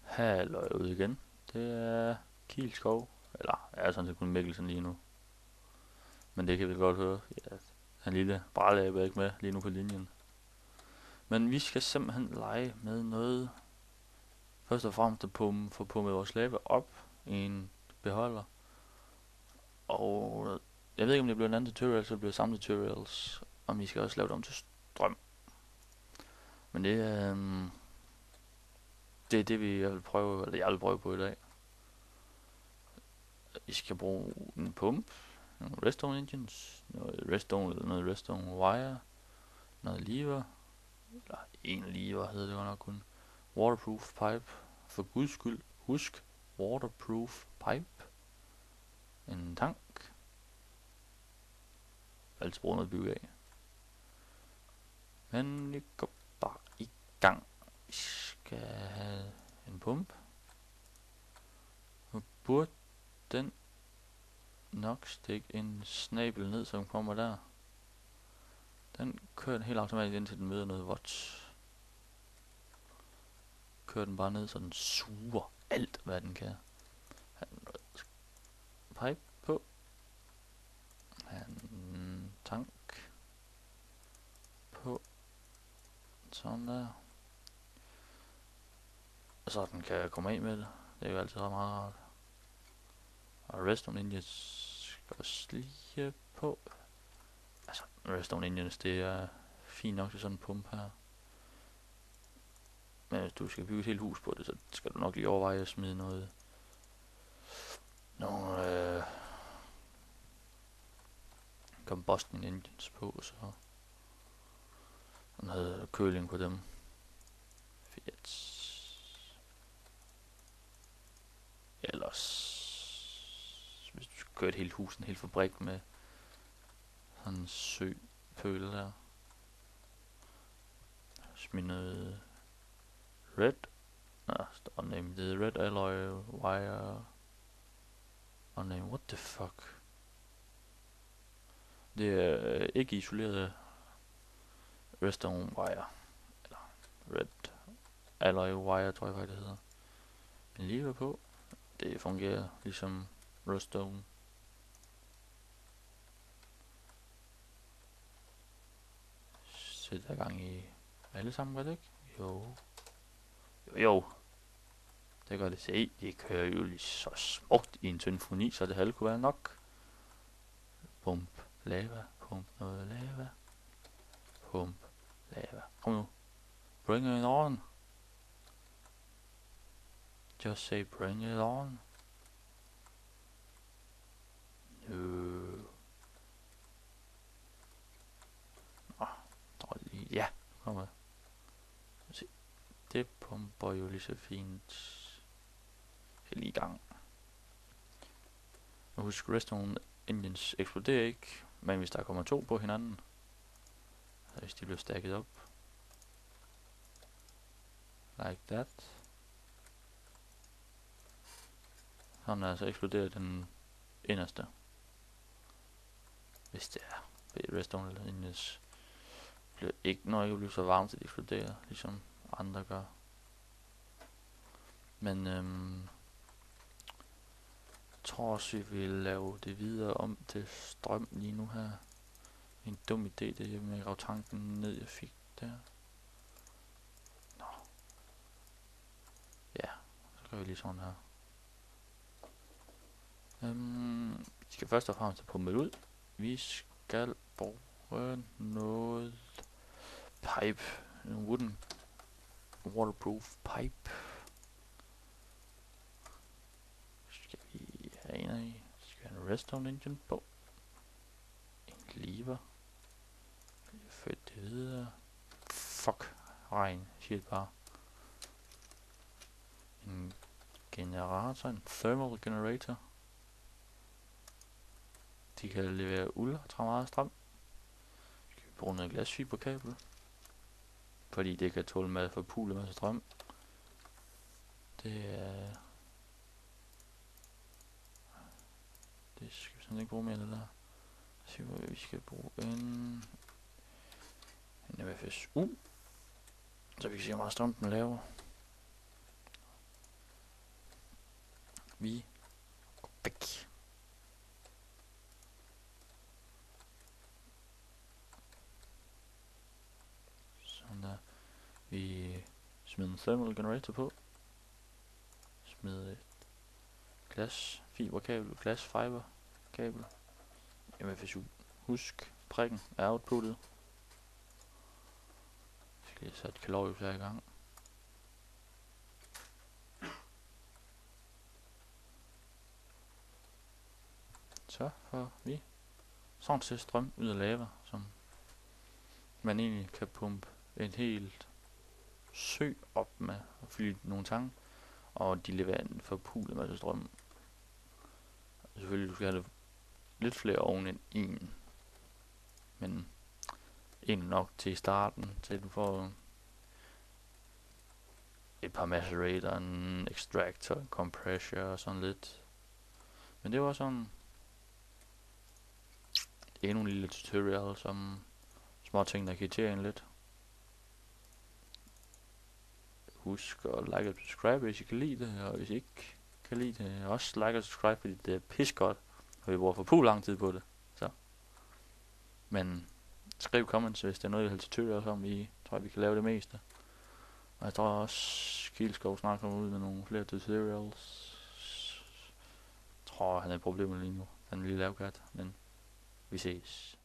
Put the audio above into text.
Halløj ude igen. Det er Kielskov, eller er sådan set kun Mikkelsen lige nu. Men det kan vi godt høre. Ja, han lille brællæbe er ikke med lige nu på linjen. Men vi skal simpelthen lege med noget. Først og fremmest at få pummet vores læbe op i en beholder. Og jeg ved ikke om det bliver en anden tutorial, så det bliver samme tutorials. Og vi skal også lave det om til strøm. Men det er det jeg vil prøve på i dag. Vi skal bruge en pump, nogle redstone engines, noget redstone wire, noget lever, eller en lever hedder det godt nok kun, waterproof pipe, for guds skyld, husk, waterproof pipe, en tank, altid bruge noget bygge af. Men vi går bare i gang. Vi skal have en pump, og burde den nok stikke en snabel ned, som kommer der. Den kører den helt automatisk indtil den møder noget vådt. Kører den bare ned, så den suger alt, hvad den kan. Han noget pipe på. Han tank på. Sådan der. Og så den kan komme af med det. Det er jo altid ret meget rart. Og redstone engines skal også lige på. Altså, redstone engines, det er fint nok til sådan en pump her. Men hvis du skal bygge et helt hus på det, så skal du nok lige overveje at smide nogle combustion engines på, så noget køling på dem. Fedt. Ellers, hvis du skal køre et helt hus, en hel fabrik med sådan en søpøl der. Smid noget red. Unnamed. Det er red alloy wire. Unnamed. What the fuck? Det er ikke isoleret redstone wire. Eller red alloy wire, tror jeg faktisk det hedder. En lever på. Det fungerer ligesom redstone. Sæt der gang i alle sammen, gør det ikke? Jo. Det gør det. Se, det kører jo lige så smukt i en symfoni, så det halve kunne være nok. Pump lava, pump noget lava, pump lava. Kom nu. Bring it on. Just say bring it on. No. Ja, kom med. Se, det pumper jo lige så fint. Skal lige i gang. Nu husk, redstone engines eksploderer ikke, men hvis der kommer to på hinanden, så hvis de bliver stacket op, like that, sådan er så eksploderer den inderste. Hvis det er redstone engines bliver ikke, når det bliver så varmt, at det eksploderer, ligesom andre gør. Men jeg tror også, vi vil lave det videre om til strøm lige nu her. En dum idé, det med at grave tanken ned, jeg fik der. Nå. Ja, så gør vi lige sådan her. Vi skal først og fremmest pumpe ud. Vi skal bruge noget pipe, en wooden waterproof pipe. Skal vi have en af, skal vi have en redstone engine på, en lever, fedt det videre, fuck, regn, siger det bare, en generator, en thermal generator, de kan levere ultra meget strøm. Skal vi bruge noget glasfiberkabel, fordi det kan tåle med at forpule med strøm. Det er... Det skal vi sådan ikke bruge mere, det der. Se, hvor vi skal bruge en FSU. Så vi kan se, hvor meget strøm den laver. Vi går væk. Sådan der. Vi smider en thermal generator på. Smider et glas fiberkabel, glas fiber kabel. MFSU. Husk, prikken er outputtet. Jeg skal lige sætte kalorius her i gang. Så får vi sådan til strøm ud af lava, som man egentlig kan pumpe en helt sø op med og fylde nogle tanke, og de leverer en forpulet masse strøm. Selvfølgelig skal have lidt flere oven end en, men en nok til starten, til du får et par macerator, en extractor, en compressor og sådan lidt. Men det var sådan endnu en lille tutorial, som små ting, der kan irritere en lidt. Husk at like og subscribe, hvis I kan lide det, og hvis I ikke kan lide det, også like og subscribe, fordi det er pis godt, og vi bruger for lang tid på det. Så. Men skriv comments, hvis det er noget, I vil have tutorials om. Vi tror, vi kan lave det meste. Og jeg tror også, Kielskov snart kommer ud med nogle flere tutorials. Jeg tror, han er et problem lige nu. Han vil lave kat, men vi ses.